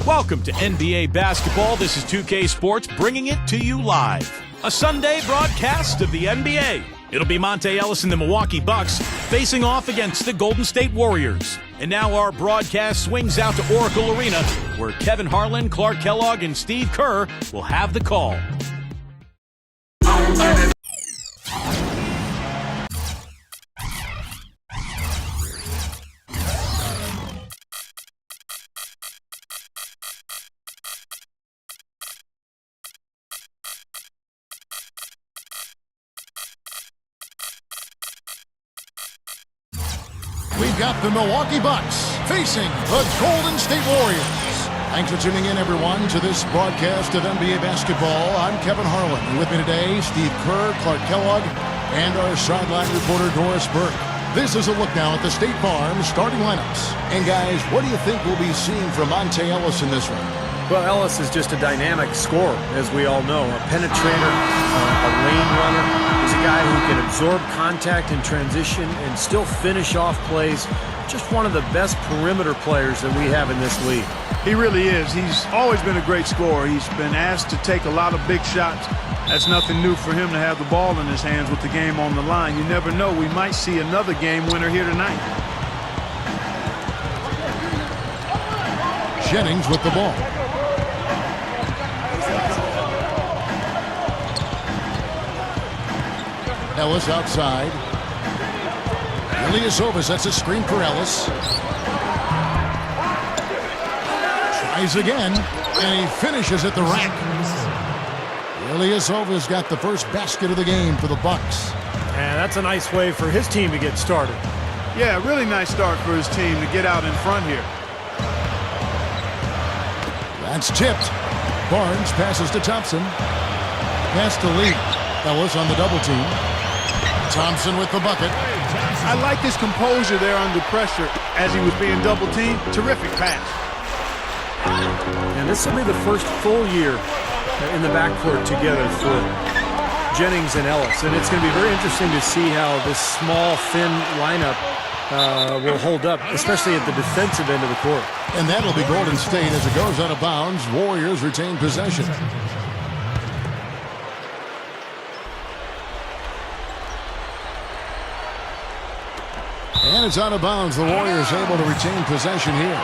Welcome to NBA Basketball. This is 2K Sports bringing it to you live. A Sunday broadcast of the NBA. It'll be Monta Ellis and the Milwaukee Bucks facing off against the Golden State Warriors. And now our broadcast swings out to Oracle Arena, where Kevin Harlan, Clark Kellogg, and Steve Kerr will have the call. We've got the Milwaukee Bucks facing the Golden State Warriors. Thanks for tuning in, everyone, to this broadcast of NBA basketball. I'm Kevin Harlan, and with me today, Steve Kerr, Clark Kellogg, and our sideline reporter, Doris Burke. This is a look now at the State Farm starting lineups. And guys, what do you think we'll be seeing from Monta Ellis in this one? Well, Ellis is just a dynamic scorer, as we all know. A penetrator, a lane runner. He's a guy who can absorb contact in transition and still finish off plays. Just one of the best perimeter players that we have in this league. He really is. He's always been a great scorer. He's been asked to take a lot of big shots. That's nothing new for him to have the ball in his hands with the game on the line. You never know. We might see another game winner here tonight. Jennings with the ball. Ellis outside. Ilyasova sets a screen for Ellis. Tries again, and he finishes at the rack. Ilyasova's got the first basket of the game for the Bucks. And that's a nice way for his team to get started. Yeah, really nice start for his team to get out in front here. That's tipped. Barnes passes to Thompson. Pass to Lee. Ellis on the double team. Thompson with the bucket. I like his composure there under pressure as he was being double teamed. Terrific pass. And this will be the first full year in the backcourt together for Jennings and Ellis. And it's going to be very interesting to see how this small, thin lineup will hold up, especially at the defensive end of the court. And that'll be Golden State as it goes out of bounds. Warriors retain possession. And it's out of bounds. The Warriors able to retain possession here.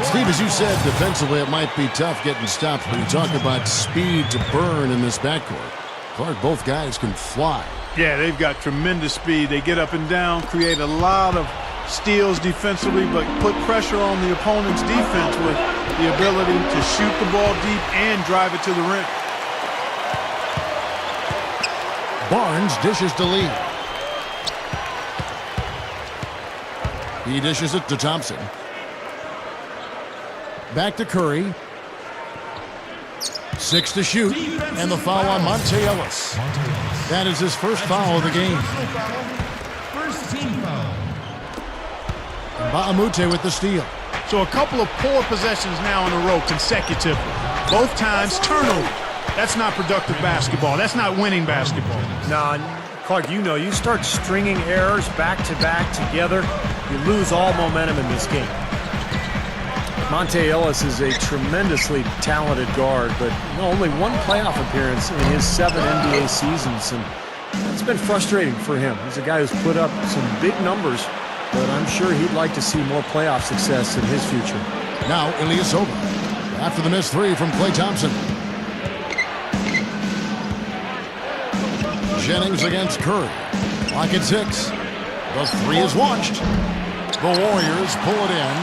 Steve, as you said, defensively it might be tough getting stopped, but you talk about speed to burn in this backcourt. Clark, both guys can fly. Yeah, they've got tremendous speed. They get up and down, create a lot of steals defensively, but put pressure on the opponent's defense with the ability to shoot the ball deep and drive it to the rim. Barnes dishes to Lee. He dishes it to Thompson. Back to Curry. 6 to shoot. And the foul on Monta Ellis. That is his first foul of the game. First team foul. Baamute with the steal. So a couple of poor possessions now in a row consecutively. Both times turnover. That's not productive basketball. That's not winning basketball. Now, Clark, you know, you start stringing errors back-to-back together, you lose all momentum in this game. Monta Ellis is a tremendously talented guard, but only one playoff appearance in his 7 NBA seasons, and it's been frustrating for him. He's a guy who's put up some big numbers, but I'm sure he'd like to see more playoff success in his future. Now, Ilyasova. After the missed 3 from Klay Thompson. Jennings against Curry. Clock at 6. The 3 is launched. The Warriors pull it in.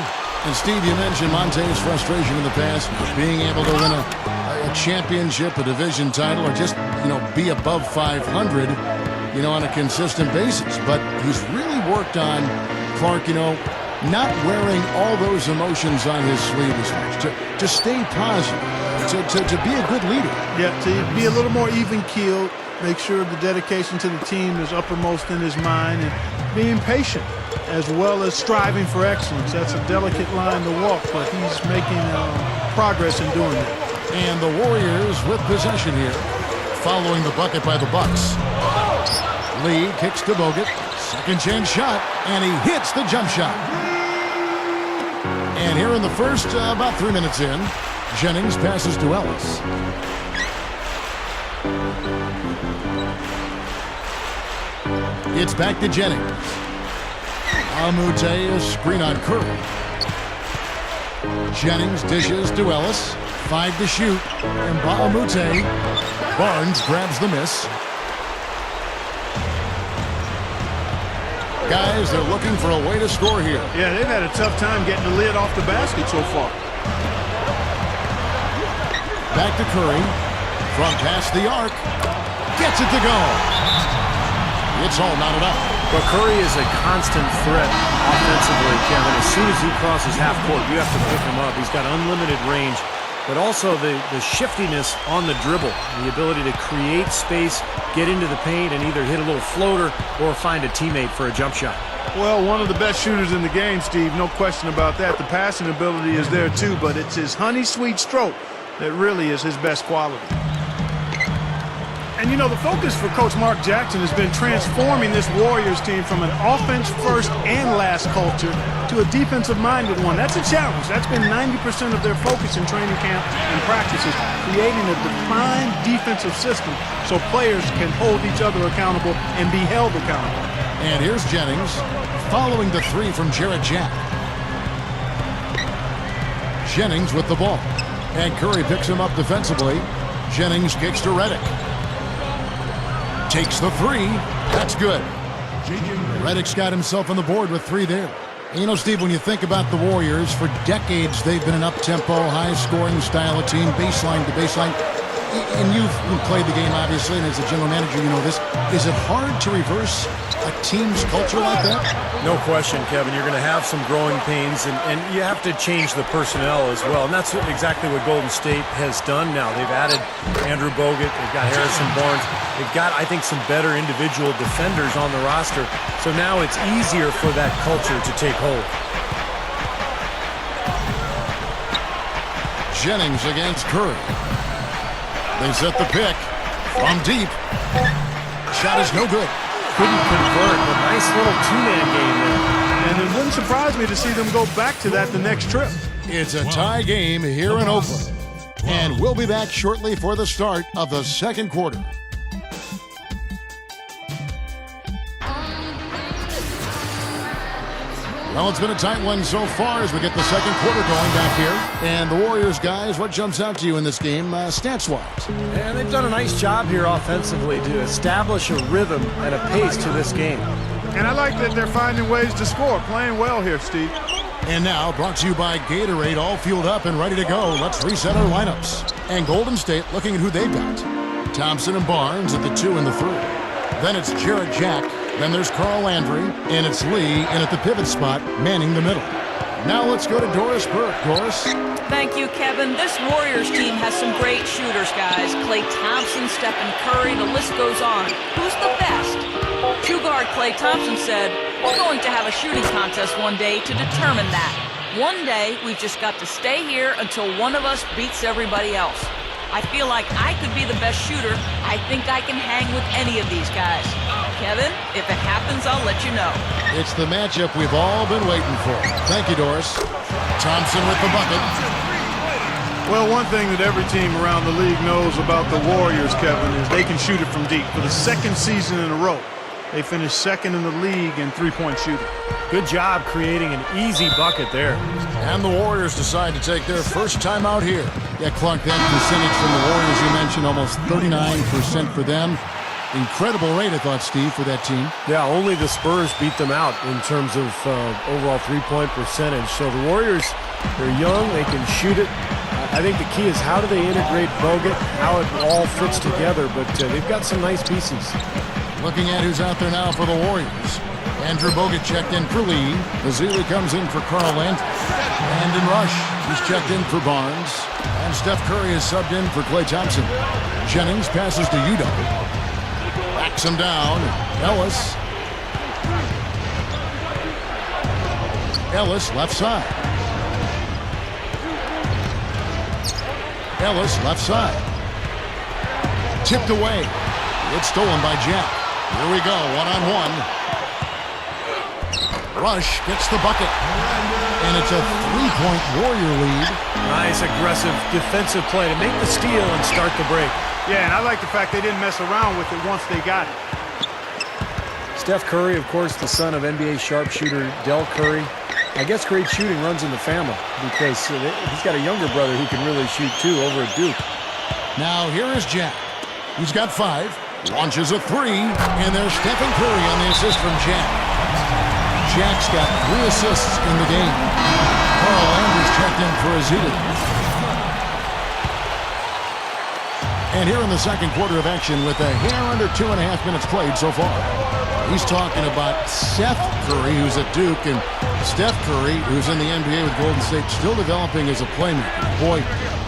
And Steve, you mentioned Monta's frustration in the past, being able to win a championship, a division title, or just, be above 500, on a consistent basis. But he's really worked on, Clark, not wearing all those emotions on his sleeve as much, to stay positive, to be a good leader. Yeah, to be a little more even-keeled, make sure the dedication to the team is uppermost in his mind, and being patient as well as striving for excellence. That's a delicate line to walk, but he's making progress in doing that. And the Warriors with possession here, following the bucket by the Bucks. Lee kicks to Bogut. Second chance shot, and he hits the jump shot. And here in the first, about 3 minutes in, Jennings passes to Ellis. It's back to Jennings. Amute, a screen on Curry. Jennings dishes to Ellis. 5 to shoot. And Amute. Barnes grabs the miss. Guys, they're looking for a way to score here. Yeah, they've had a tough time getting the lid off the basket so far. Back to Curry. From past the arc. Gets it to go. It's all knotted up. But Curry is a constant threat offensively, Kevin. As soon as he crosses half court, you have to pick him up. He's got unlimited range, but also the shiftiness on the dribble, the ability to create space, get into the paint, and either hit a little floater or find a teammate for a jump shot. Well, one of the best shooters in the game, Steve, no question about that. The passing ability is there too, but it's his honey sweet stroke that really is his best quality. And, you know, the focus for Coach Mark Jackson has been transforming this Warriors team from an offense-first and last culture to a defensive-minded one. That's a challenge. That's been 90% of their focus in training camp and practices, creating a defined defensive system so players can hold each other accountable and be held accountable. And here's Jennings following the 3 from Jarrett Jack. Jennings with the ball. And Curry picks him up defensively. Jennings kicks to Redick. Takes the 3. That's good. Redick's got himself on the board with 3 there. And you know, Steve, when you think about the Warriors, for decades they've been an up-tempo, high-scoring style of team, baseline to baseline. And you've played the game, obviously, and as a general manager, you know this. Is it hard to reverse a team's culture like that? No question, Kevin. You're going to have some growing pains, and you have to change the personnel as well. And that's exactly what Golden State has done now. They've added Andrew Bogut. They've got Harrison Barnes. They've got, I think, some better individual defenders on the roster. So now it's easier for that culture to take hold. Jennings against Curry. They set the pick from deep. Shot is no good. Couldn't convert. A nice little two-man game there. And it wouldn't surprise me to see them go back to that the next trip. It's a tie game here in Oakland. And we'll be back shortly for the start of the second quarter. Well, it's been a tight one so far as we get the second quarter going back here. And the Warriors, guys, what jumps out to you in this game stats-wise? And they've done a nice job here offensively to establish a rhythm and a pace to this game. And I like that they're finding ways to score, playing well here, Steve. And now, brought to you by Gatorade, all fueled up and ready to go. Let's reset our lineups. And Golden State looking at who they've got. Thompson and Barnes at the 2 and the 3. Then it's Jarrett Jack. Then there's Carl Landry, and it's Lee, and at the pivot spot, manning the middle. Now let's go to Doris Burke. Doris? Thank you, Kevin. This Warriors team has some great shooters, guys. Klay Thompson, Stephen Curry, the list goes on. Who's the best? Two guard Klay Thompson said, "We're going to have a shooting contest one day to determine that. One day, we've just got to stay here until one of us beats everybody else. I feel like I could be the best shooter. I think I can hang with any of these guys. Kevin, if it happens, I'll let you know." It's the matchup we've all been waiting for. Thank you, Doris. Thompson with the bucket. Well, one thing that every team around the league knows about the Warriors, Kevin, is they can shoot it from deep. For the second season in a row, they finished second in the league in three-point shooting. Good job creating an easy bucket there. And the Warriors decide to take their first time out here. Yeah, Clark, that percentage from the Warriors you mentioned, almost 39% for them. Incredible rate, I thought, Steve, for that team. Yeah, only the Spurs beat them out in terms of overall three-point percentage. So the Warriors, they're young, they can shoot it. I think the key is how do they integrate Bogut, how it all fits together, but they've got some nice pieces. Looking at who's out there now for the Warriors. Andrew Bogut checked in for Lee. Bazili comes in for Carl Landry. Brandon Rush, he's checked in for Barnes. And Steph Curry is subbed in for Klay Thompson. Jennings passes to Udoh. Backs him down. Ellis. Ellis left side. Ellis left side. Tipped away. It's stolen by Jack. Here we go, one-on-one. Rush gets the bucket. And it's a 3-point Warrior lead. Nice aggressive defensive play to make the steal and start the break. Yeah, and I like the fact they didn't mess around with it once they got it. Steph Curry, of course, the son of NBA sharpshooter Del Curry. I guess great shooting runs in the family because he's got a younger brother who can really shoot too over at Duke. Now here is Jack. He's got 5, launches a 3, and there's Stephen Curry on the assist from Jack. Jack's got 3 assists in the game. Carl Andrews checked in for Aziti. And here in the second quarter of action with a hair under 2.5 minutes played so far. He's talking about Seth Curry, who's at Duke, and Steph Curry, who's in the NBA with Golden State, still developing as a playmaker. Boy,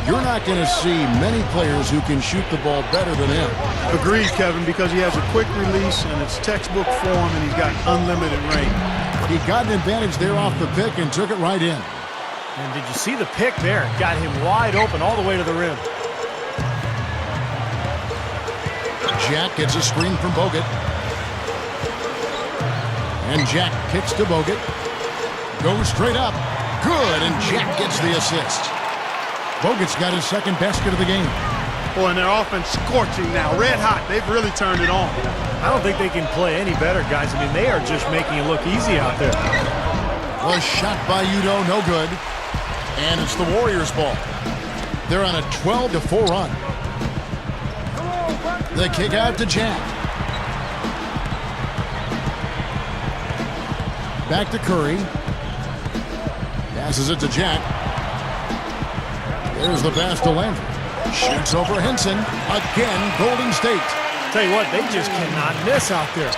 you're not going to see many players who can shoot the ball better than him. Agreed, Kevin, because he has a quick release and it's textbook form, and he's got unlimited range. He got an advantage there off the pick and took it right in. And did you see the pick there? It got him wide open all the way to the rim. Jack gets a screen from Bogut. And Jack kicks to Bogut. Goes straight up. Good, and Jack gets the assist. Bogut's got his second basket of the game. Boy, and their offense scorching now. Red hot. They've really turned it on. I don't think they can play any better, guys. I mean, they are just making it look easy out there. Was shot by Udo, no good. And it's the Warriors' ball. They're on a 12-4 run. The kick out to Jack. Back to Curry. Passes it to Jack. There's the pass to Landry. Shoots over Henson. Again, Golden State. Tell you what, they just cannot miss out there.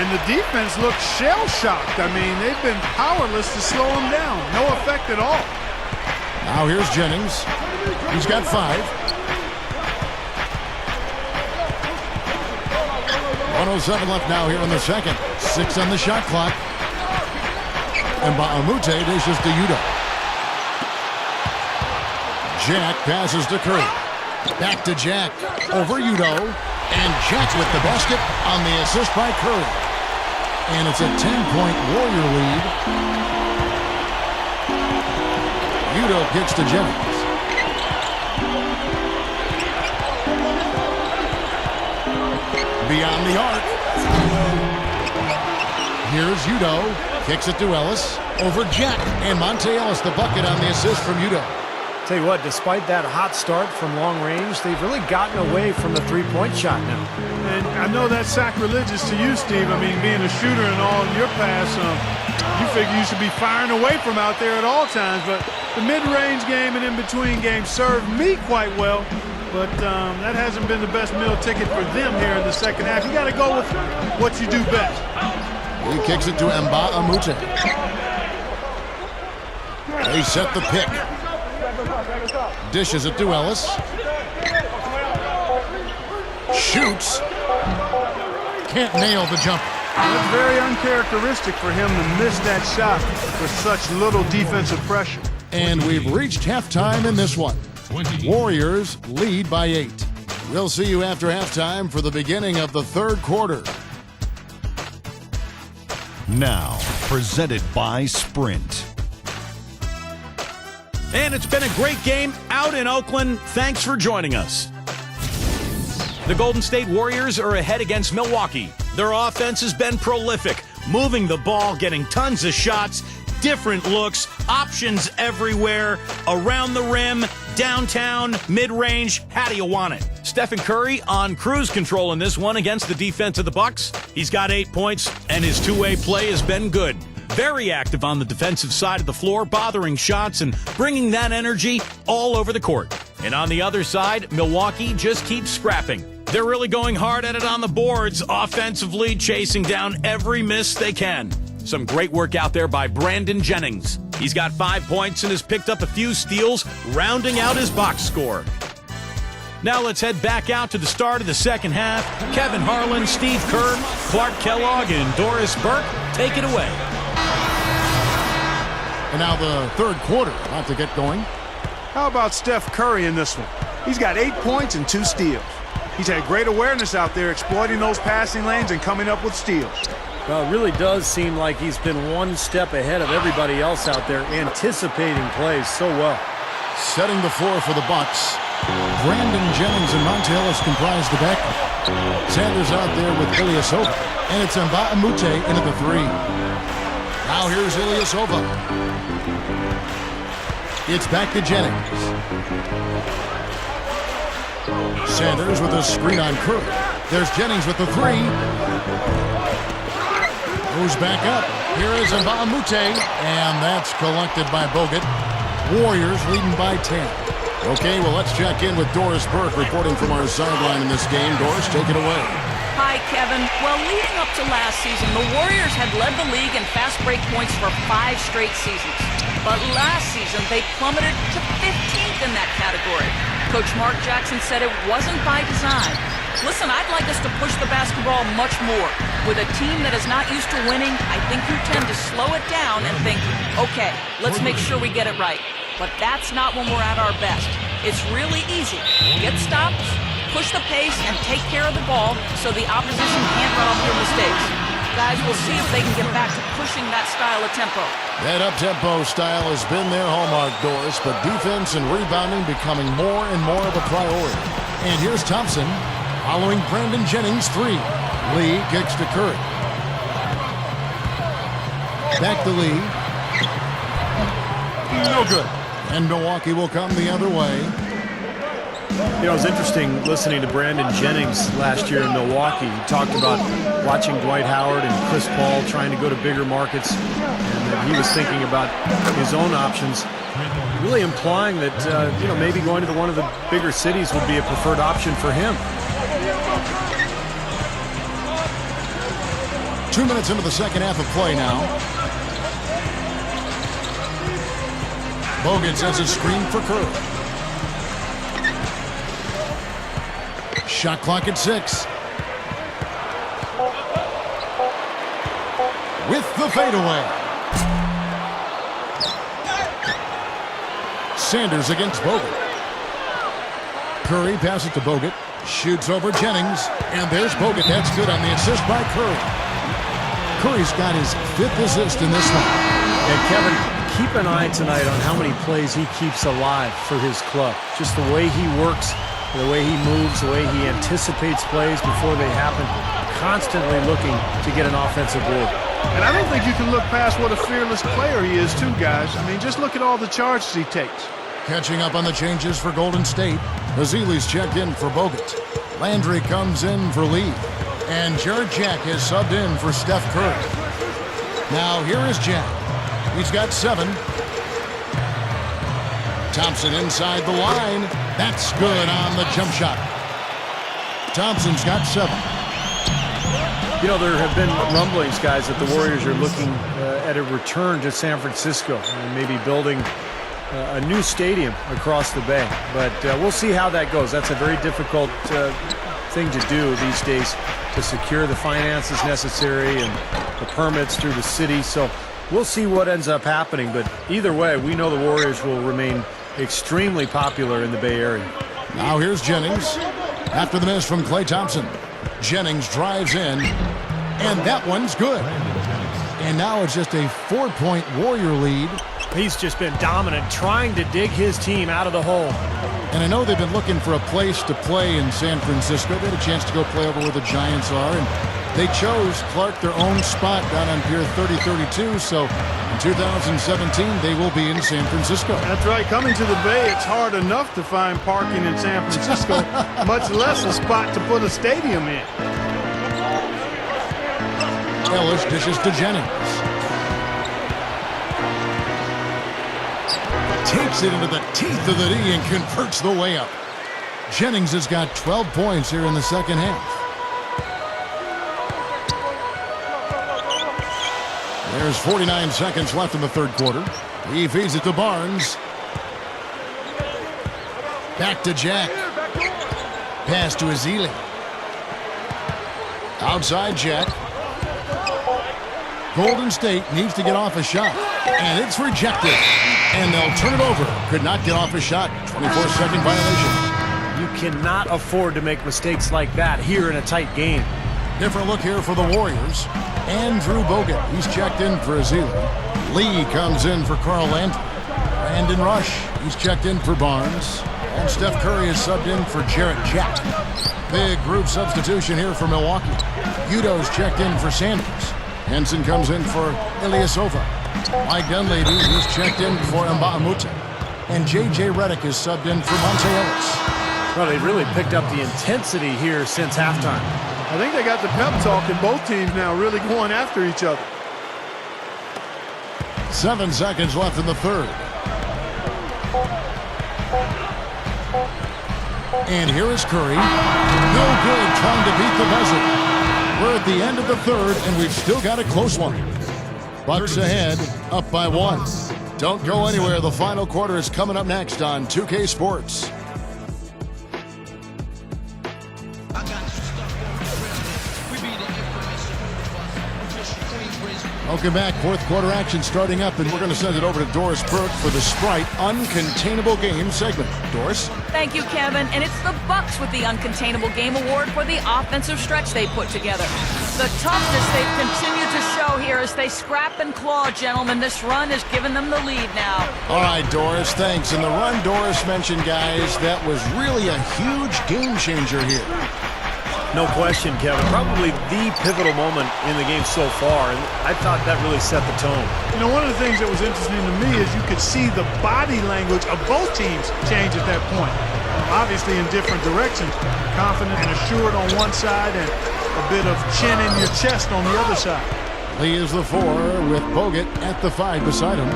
And the defense looks shell-shocked. I mean, they've been powerless to slow them down. No effect at all. Now here's Jennings. He's got 5. 1:07 left now here in the second. 6 on the shot clock. And Baamute dishes to Udo. Jack passes to Curry. Back to Jack. Over Udo. And Jack with the basket on the assist by Curry. And it's a 10-point Warrior lead. Udo kicks to Jennings. Beyond the arc. Here's Udo. Kicks it to Ellis. Over Jack. And Monte Ellis the bucket on the assist from Udo. Tell you what, despite that hot start from long range, they've really gotten away from the three-point shot now. And I know that's sacrilegious to you, Steve. I mean, being a shooter and all in your pass, you figure you should be firing away from out there at all times. But the mid-range game and in-between games served me quite well. But that hasn't been the best meal ticket for them here in the second half. You got to go with what you do best. He kicks it to Baamute. They set the pick. Dishes it to Ellis. Shoots. Can't nail the jumper. That's very uncharacteristic for him to miss that shot with such little defensive pressure. And we've reached halftime in this one. Warriors lead by 8. We'll see you after halftime for the beginning of the third quarter. Now, presented by Sprint. And it's been a great game out in Oakland. Thanks for joining us. The Golden State Warriors are ahead against Milwaukee. Their offense has been prolific, moving the ball, getting tons of shots, different looks, options everywhere, around the rim, downtown, mid-range. How do you want it? Stephen Curry on cruise control in this one against the defense of the Bucks. He's got 8 points, and his two-way play has been good. Very active on the defensive side of the floor, bothering shots and bringing that energy all over the court. And on the other side, Milwaukee just keeps scrapping. They're really going hard at it on the boards, offensively chasing down every miss they can. Some great work out there by Brandon Jennings. He's got 5 points and has picked up a few steals, rounding out his box score. Now let's head back out to the start of the second half. Kevin Harlan, Steve Kerr, Clark Kellogg, and Doris Burke take it away. And now the third quarter about to get going. How about Steph Curry in this one? He's got 8 points and 2 steals. He's had great awareness out there, exploiting those passing lanes and coming up with steals. Well, it really does seem like he's been one step ahead of everybody else out there, anticipating plays so well. Setting the floor for the Bucks. Brandon Jennings and Monte Ellis comprise the back. Sanders out there with Ilyasova. And it's Mbah a Moute into the three. Now here's Ilyasova. It's back to Jennings. Sanders with a screen on Curry. There's Jennings with the three. Moves back up. Here is Mbah a Moute. And that's collected by Bogut. Warriors leading by 10. Okay, well, let's check in with Doris Burke reporting from our sideline in this game. Doris, take it away. Hi, Kevin. Well, leading up to last season, the Warriors had led the league in fast break points for 5 straight seasons. But last season, they plummeted to 15th in that category. Coach Mark Jackson said it wasn't by design. Listen, I'd like us to push the basketball much more. With a team that is not used to winning, I think you tend to slow it down and think, okay, let's make sure we get it right. But that's not when we're at our best. It's really easy. Get stops, push the pace, and take care of the ball so the opposition can't run off your mistakes. Guys, we'll see if they can get back to pushing that style of tempo. That up-tempo style has been their hallmark, Doris, but defense and rebounding becoming more and more of a priority. And here's Thompson following Brandon Jennings' three. Lee kicks to Curry. Back to Lee. No good. And Milwaukee will come the other way. You know, it was interesting listening to Brandon Jennings last year in Milwaukee. He talked about watching Dwight Howard and Chris Paul trying to go to bigger markets, and that he was thinking about his own options, really implying that, you know, maybe going to one of the bigger cities would be a preferred option for him. 2 minutes into the second half of play now. Bogut sends a screen for Curry. Shot clock at 6. With the fadeaway. Sanders against Bogut. Curry passes to Bogut. Shoots over Jennings. And there's Bogut. That's good on the assist by Curry. Curry's got his 5th assist in this one. And Kevin, keep an eye tonight on how many plays he keeps alive for his club. Just the way he works, the way he moves, the way he anticipates plays before they happen, constantly looking to get an offensive board. And I don't think you can look past what a fearless player he is, too, guys. I mean, just look at all the charges he takes. Catching up on the changes for Golden State. Ezeli's checked in for Bogut. Landry comes in for Lee. And Jarrett Jack has subbed in for Steph Curry. Now here is Jack. He's got 7. Thompson inside the line. That's good on the jump shot. Thompson's got 7. You know, there have been rumblings, guys, that the Warriors are looking at a return to San Francisco and maybe building a new stadium across the bay. But we'll see how that goes. That's a very difficult thing to do these days, to secure the finances necessary and the permits through the city. So we'll see what ends up happening. But either way, we know the Warriors will remain extremely popular in the Bay Area. Now here's Jennings. After the miss from Klay Thompson. Jennings drives in. And that one's good. And now it's just a 4-point Warrior lead. He's just been dominant, trying to dig his team out of the hole. And I know they've been looking for a place to play in San Francisco. They had a chance to go play over where the Giants are. And they chose Clark, their own spot, down on Pier 3032. So in 2017, they will be in San Francisco. That's right. Coming to the Bay, it's hard enough to find parking in San Francisco, much less a spot to put a stadium in. Ellis dishes to Jennings. Takes it into the teeth of the D and converts the layup. Jennings has got 12 points here in the second half. There's 49 seconds left in the third quarter. He feeds it to Barnes. Back to Jack. Pass to Ezeli. Outside Jack. Golden State needs to get off a shot. And it's rejected. And they'll turn it over. Could not get off a shot. 24-second violation. You cannot afford to make mistakes like that here in a tight game. Different look here for the Warriors. Andrew Bogut, he's checked in for Azili. Lee comes in for Carl Landry. Brandon Rush, he's checked in for Barnes. And Steph Curry is subbed in for Jarrett Jack. Big group substitution here for Milwaukee. Udo's checked in for Sanders. Henson comes in for Ilyasova. Mike Dunleavy, he's checked in for Mba'amoute. And J.J. Redick is subbed in for Monte Ellis. Well, they really picked up the intensity here since halftime. I think they got the pep talk in both teams now, really going after each other. 7 seconds left in the third. And here is Curry. No good trying to beat the buzzer. We're at the end of the third, and we've still got a close one. Bucks ahead, up by 1. Don't go anywhere. The final quarter is coming up next on 2K Sports. Welcome back. Fourth quarter action starting up, and we're going to send it over to Doris Burke for the Sprite Uncontainable Game segment. Doris? Thank you, Kevin. And it's the Bucks with the Uncontainable Game Award for the offensive stretch they put together. The toughness they've continued to show here as they scrap and claw, gentlemen. This run has given them the lead now. All right, Doris, thanks. And the run Doris mentioned, guys, that was really a huge game changer here. No question, Kevin. Probably the pivotal moment in the game so far, and I thought that really set the tone. You know, one of the things that was interesting to me is you could see the body language of both teams change at that point. Obviously in different directions. Confident and assured on one side and a bit of chin in your chest on the other side. Lee is the 4 with Bogut at the 5 beside him.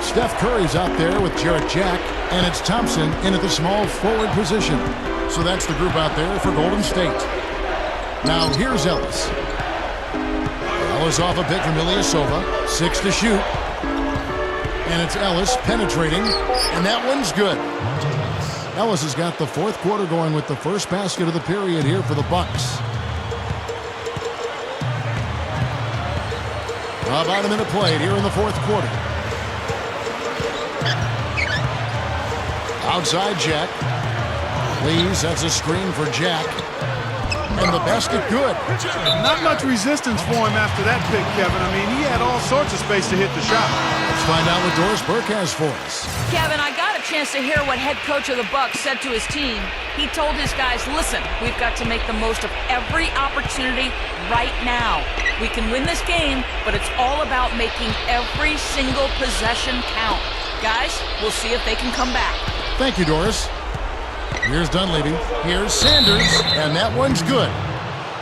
Steph Curry's out there with Jarrett Jack, and it's Thompson in at the small forward position. So that's the group out there for Golden State. Now here's Ellis. Ellis off a pick from Ilyasova. 6 to shoot. And it's Ellis penetrating. And that one's good. Ellis has got the fourth quarter going with the first basket of the period here for the Bucks. About a minute played here in the fourth quarter. Outside Jack. Lee sets a screen for Jack. And the basket good. Not much resistance for him after that pick, Kevin. I mean, he had all sorts of space to hit the shot. Let's find out what Doris Burke has for us. Kevin, I got a chance to hear what head coach of the Bucks said to his team. He told his guys, listen, we've got to make the most of every opportunity right now. We can win this game, but it's all about making every single possession count. Guys, we'll see if they can come back. Thank you, Doris. Here's Dunleavy. Here's Sanders. And that one's good.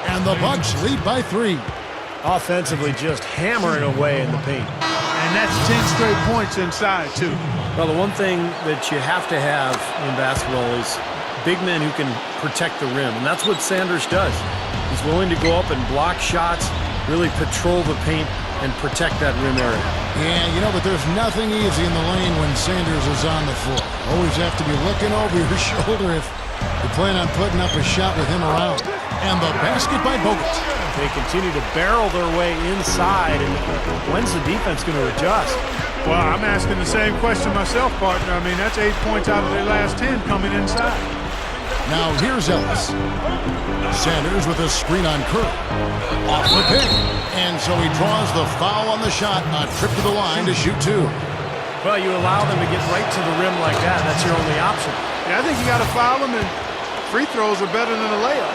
And the Bucks lead by 3. Offensively just hammering away in the paint. And that's 10 straight points inside, too. Well, the one thing that you have to have in basketball is big men who can protect the rim. And that's what Sanders does. He's willing to go up and block shots, really patrol the paint, and protect that rim area. Yeah, you know, but there's nothing easy in the lane when Sanders is on the floor. Always have to be looking over your shoulder if you plan on putting up a shot with him around. And the basket by Bogut. They continue to barrel their way inside, and when's the defense going to adjust? Well, I'm asking the same question myself, partner. I mean, that's 8 points out of their last 10 coming inside. Now here's Ellis. Sanders with a screen on Curry. Off the pick. And so he draws the foul on the shot. A trip to the line to shoot 2. Well, you allow them to get right to the rim like that. That's your only option. Yeah, I think you got to foul them, and free throws are better than a layup.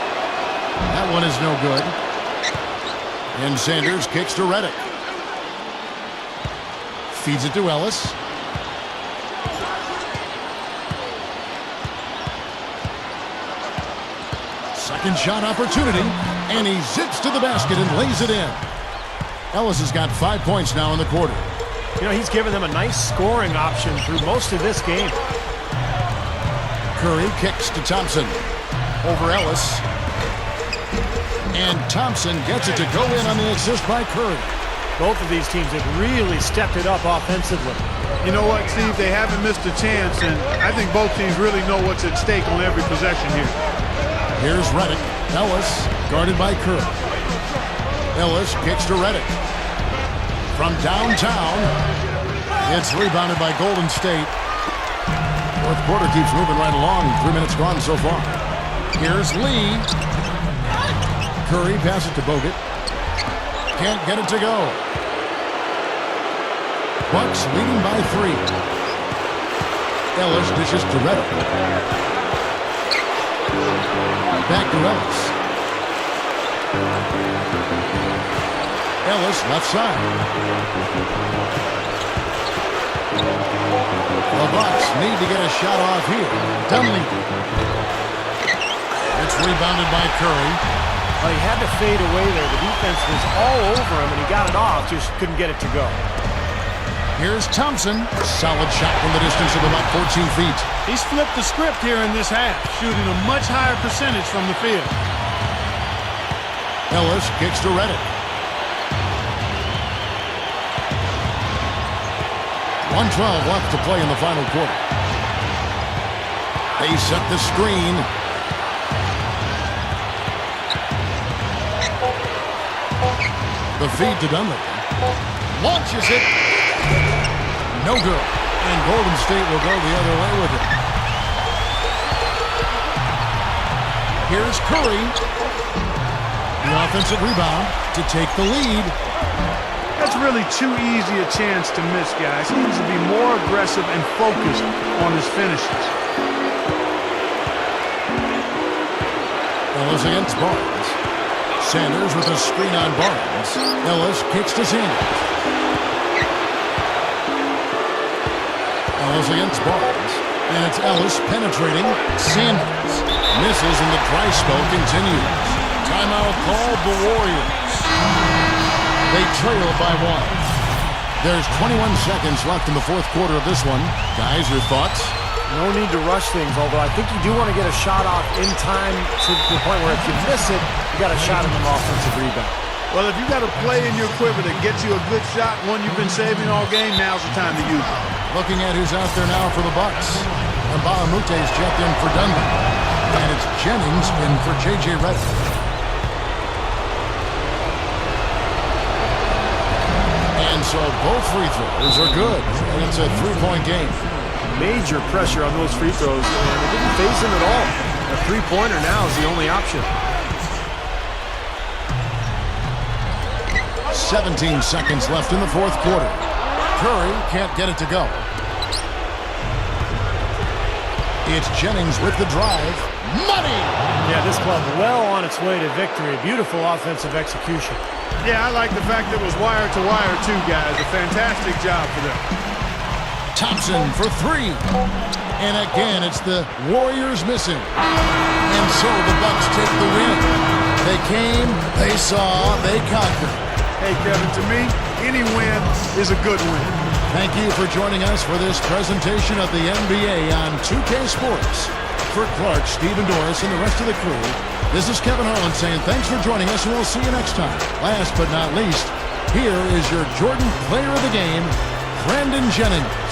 That one is no good. And Sanders kicks to Redick. Feeds it to Ellis. Second shot opportunity, and he zips to the basket and lays it in. Ellis has got 5 points now in the quarter. You know, he's given them a nice scoring option through most of this game. Curry kicks to Thompson. Over Ellis. And Thompson gets it to go in on the assist by Curry. Both of these teams have really stepped it up offensively. You know what, Steve? They haven't missed a chance, and I think both teams really know what's at stake on every possession here. Here's Redick. Ellis guarded by Curry. Ellis kicks to Redick. From downtown, it's rebounded by Golden State. Fourth quarter keeps moving right along. 3 minutes gone so far. Here's Lee. Curry, pass it to Bogut. Can't get it to go. Bucks leading by 3. Ellis dishes to Redick. Back to Ellis. Ellis left side. The Bucks need to get a shot off here. Dunleavy. It's rebounded by Curry. Well, he had to fade away there. The defense was all over him, and he got it off, just couldn't get it to go. Here's Thompson. Solid shot from the distance of about 14 feet. He's flipped the script here in this half, shooting a much higher percentage from the field. Ellis kicks to Redick. 1:12 left to play in the final quarter. They set the screen. The feed to Dunleavy. Launches it. No good. And Golden State will go the other way with it. Here's Curry. The offensive rebound to take the lead. That's really too easy a chance to miss, guys. He needs to be more aggressive and focused on his finishes. Ellis against Barnes. Sanders with a screen on Barnes. Ellis kicks to Sanders. Ellis against Barnes. And it's Ellis penetrating. Sanders misses and the dry spell continues. Timeout called the Warriors. They trail by 1. There's 21 seconds left in the fourth quarter of this one. Guys, your thoughts? No need to rush things, although I think you do want to get a shot off in time to the point where if you miss it, you got a shot in an offensive rebound. Well, if you got a play in your quiver that gets you a good shot, one you've been saving all game, now's the time to use it. Looking at who's out there now for the Bucks. And Baamute's checked in for Dunleavy. And it's Jennings in for J.J. Redick. And so both free throws are good. And it's a 3-point game. Major pressure on those free throws, and it didn't phase him at all. A three-pointer now is the only option. 17 seconds left in the fourth quarter. Curry can't get it to go. It's Jennings with the drive. Money! Yeah, this club well on its way to victory. Beautiful offensive execution. Yeah, I like the fact that it was wire to wire too, guys. A fantastic job for them. Thompson for 3. And again, it's the Warriors missing. And so the Bucks take the win. They came, they saw, they conquered. Hey, Kevin, to me, any win is a good win. Thank you for joining us for this presentation of the NBA on 2K Sports. For Clark, Stephen Doris, and the rest of the crew, this is Kevin Harlan saying thanks for joining us, and we'll see you next time. Last but not least, here is your Jordan Player of the Game, Brandon Jennings.